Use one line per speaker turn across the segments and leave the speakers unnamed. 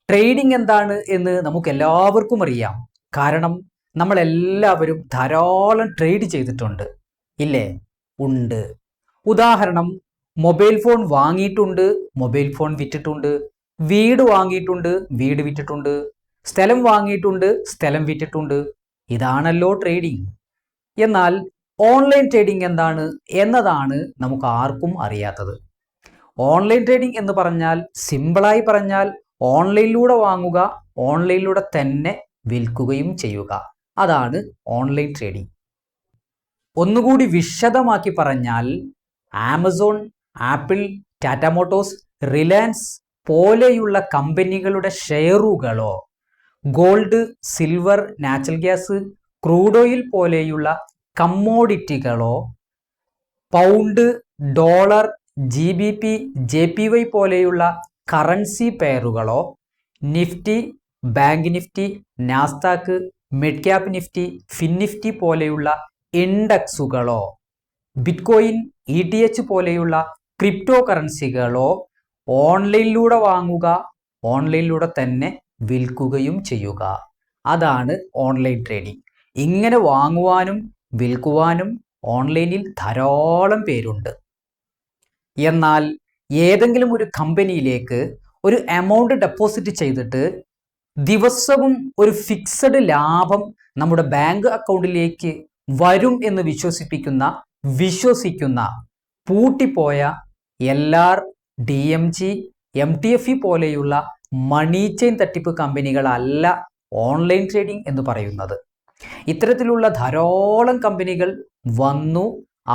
Trading എന്താണ് എന്ന് നമുക്ക് എല്ലാവർക്കും അറിയാം. കാരണം നമ്മൾ എല്ലാവരും ധാരാളം ട്രേഡ് ചെയ്തിട്ടുണ്ട്, ഇല്ലേ? ഉണ്ട്. ഉദാഹരണം, മൊബൈൽ ഫോൺ വാങ്ങിയിട്ടുണ്ട്, മൊബൈൽ ഫോൺ വിറ്റിട്ടുണ്ട്, വീട് വാങ്ങിയിട്ടുണ്ട്, വീട് വിറ്റിട്ടുണ്ട്, സ്ഥലം വാങ്ങിയിട്ടുണ്ട്, സ്ഥലം വിറ്റിട്ടുണ്ട്. ഇതാണല്ലോ ട്രേഡിംഗ്. എന്നാൽ ഓൺലൈൻ ട്രേഡിംഗ് എന്താണ് എന്നതാണ് നമുക്ക് ആർക്കും അറിയാത്തത്. ഓൺലൈൻ ട്രേഡിംഗ് എന്ന് പറഞ്ഞാൽ, സിമ്പിളായി പറഞ്ഞാൽ, ഓൺലൈനിലൂടെ വാങ്ങുക, ഓൺലൈനിലൂടെ തന്നെ വിൽക്കുകയും ചെയ്യുക. അതാണ് ഓൺലൈൻ ട്രേഡിംഗ്. ഒന്നുകൂടി വിശദമാക്കി പറഞ്ഞാൽ, Amazon, Apple, Tata Motors, Reliance പോലെയുള്ള കമ്പനികളുടെ ഷെയറുകളോ, gold, silver, natural gas, crude oil പോലെയുള്ള കമ്മോഡിറ്റികളോ, പൗണ്ട്, ഡോളർ, GBP, JPY പോലെയുള്ള കറൻസി പെയറുകളോ, Nifty, bank Nifty, Nasdaq, mid cap Nifty, FinNifty പോലെയുള്ള ഇൻഡെക്സുകളോ, ബിറ്റ്കോയിൻ, ETH പോലെയുള്ള ക്രിപ്റ്റോ കറൻസികളോ ഓൺലൈനിലൂടെ വാങ്ങുക, ഓൺലൈനിലൂടെ തന്നെ വിൽക്കുകയും ചെയ്യുക. അതാണ് ഓൺലൈൻ ട്രേഡിംഗ്. ഇങ്ങനെ വാങ്ങുവാനും വിൽക്കുവാനും ഓൺലൈനിൽ ധാരാളം പേരുണ്ട്. എന്നാൽ ഏതെങ്കിലും ഒരു കമ്പനിയിലേക്ക് ഒരു എമൗണ്ട് ഡെപ്പോസിറ്റ് ചെയ്തിട്ട് ദിവസവും ഒരു ഫിക്സഡ് ലാഭം നമ്മുടെ ബാങ്ക് അക്കൗണ്ടിലേക്ക് വരും എന്ന് വിശ്വസിക്കുന്ന പൂട്ടിപ്പോയ LR, DMG, MTFE പോലെയുള്ള മണി ചെയിൻ തട്ടിപ്പ് കമ്പനികളല്ല ഓൺലൈൻ ട്രേഡിംഗ് എന്ന് പറയുന്നത്. ഇത്തരത്തിലുള്ള ധാരാളം കമ്പനികൾ വന്നു,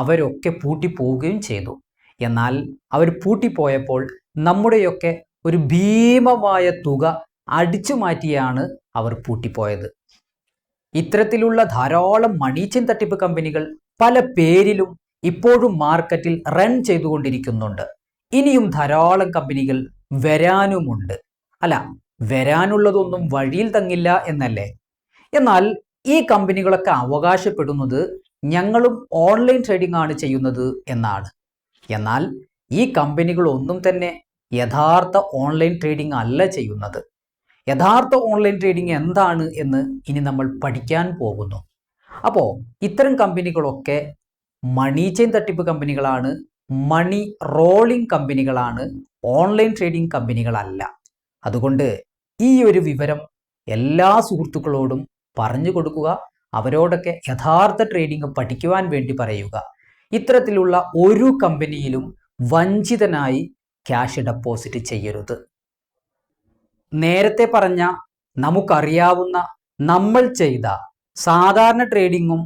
അവരൊക്കെ പൂട്ടിപ്പോവുകയും ചെയ്തു. എന്നാൽ അവർ പൂട്ടിപ്പോയപ്പോൾ നമ്മുടെയൊക്കെ ഒരു ഭീമമായ തുക അടിച്ചു മാറ്റിയാണ് അവർ പൂട്ടിപ്പോയത്. ഇത്തരത്തിലുള്ള ധാരാളം മണി ചെയിൻ തട്ടിപ്പ് കമ്പനികൾ പല പേരിലും ഇപ്പോഴും മാർക്കറ്റിൽ റൺ ചെയ്തുകൊണ്ടിരിക്കുന്നുണ്ട്. ഇനിയും ധാരാളം കമ്പനികൾ വരാനുമുണ്ട്. അല്ല, വരാനുള്ളതൊന്നും വഴിയിൽ തങ്ങില്ല എന്നല്ലേ? എന്നാൽ ഈ കമ്പനികളൊക്കെ അവകാശപ്പെടുന്നത് ഞങ്ങളും ഓൺലൈൻ ട്രേഡിംഗ് ആണ് ചെയ്യുന്നത് എന്നാണ്. എന്നാൽ ഈ കമ്പനികളൊന്നും തന്നെ യഥാർത്ഥ ഓൺലൈൻ ട്രേഡിംഗ് അല്ല ചെയ്യുന്നത്. യഥാർത്ഥ ഓൺലൈൻ ട്രേഡിംഗ് എന്താണ് എന്ന് ഇനി നമ്മൾ പഠിക്കാൻ പോകുന്നു. അപ്പോൾ ഇത്തരം കമ്പനികളൊക്കെ മണി ചെയിൻ തട്ടിപ്പ് കമ്പനികളാണ്, മണി റോളിംഗ് കമ്പനികളാണ്, ഓൺലൈൻ ട്രേഡിംഗ് കമ്പനികളല്ല. അതുകൊണ്ട് ഈ ഒരു വിവരം എല്ലാ സുഹൃത്തുക്കളോടും പറഞ്ഞു കൊടുക്കുക. അവരോടൊക്കെ യഥാർത്ഥ ട്രേഡിംഗ് പഠിക്കുവാൻ വേണ്ടി പറയുക. ഇത്തരത്തിലുള്ള ഒരു കമ്പനിയിലും വഞ്ചിതനായി ക്യാഷ് ഡെപ്പോസിറ്റ് ചെയ്യരുത്. നേരത്തെ പറഞ്ഞ നമുക്കറിയാവുന്ന നമ്മൾ ചെയ്ത സാധാരണ ട്രേഡിങ്ങും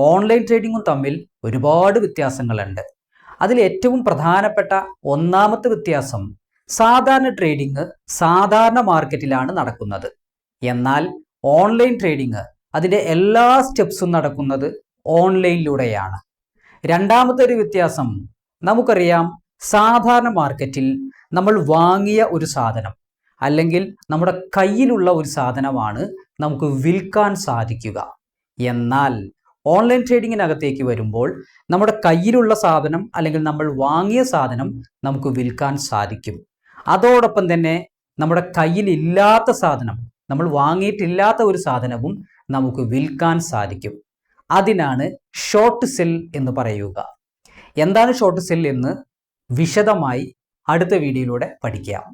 ഓൺലൈൻ ട്രേഡിങ്ങും തമ്മിൽ ഒരുപാട് വ്യത്യാസങ്ങളുണ്ട്. അതിൽ ഏറ്റവും പ്രധാനപ്പെട്ട ഒന്നാമത്തെ വ്യത്യാസം, സാധാരണ ട്രേഡിംഗ് സാധാരണ മാർക്കറ്റിലാണ് നടക്കുന്നത്. എന്നാൽ ഓൺലൈൻ ട്രേഡിംഗ് അതിൻ്റെ എല്ലാ സ്റ്റെപ്സും നടക്കുന്നത് ഓൺലൈനിലൂടെയാണ്. രണ്ടാമത്തെ ഒരു വ്യത്യാസം, നമുക്കറിയാം, സാധാരണ മാർക്കറ്റിൽ നമ്മൾ വാങ്ങിയ ഒരു സാധനം അല്ലെങ്കിൽ നമ്മുടെ കയ്യിലുള്ള ഒരു സാധനമാണ് നമുക്ക് വിൽക്കാൻ സാധിക്കുക. എന്നാൽ ഓൺലൈൻ ട്രേഡിങ്ങിനകത്തേക്ക് വരുമ്പോൾ നമ്മുടെ കയ്യിലുള്ള സാധനം അല്ലെങ്കിൽ നമ്മൾ വാങ്ങിയ സാധനം നമുക്ക് വിൽക്കാൻ സാധിക്കും. അതോടൊപ്പം തന്നെ നമ്മുടെ കയ്യിലില്ലാത്ത സാധനം, നമ്മൾ വാങ്ങിയിട്ടില്ലാത്ത ഒരു സാധനവും നമുക്ക് വിൽക്കാൻ സാധിക്കും. അതിനാണ് ഷോർട്ട് സെൽ എന്ന് പറയുക. എന്താണ് ഷോർട്ട് സെൽ എന്ന് വിശദമായി അടുത്ത വീഡിയോയിലൂടെ പഠിക്കാം.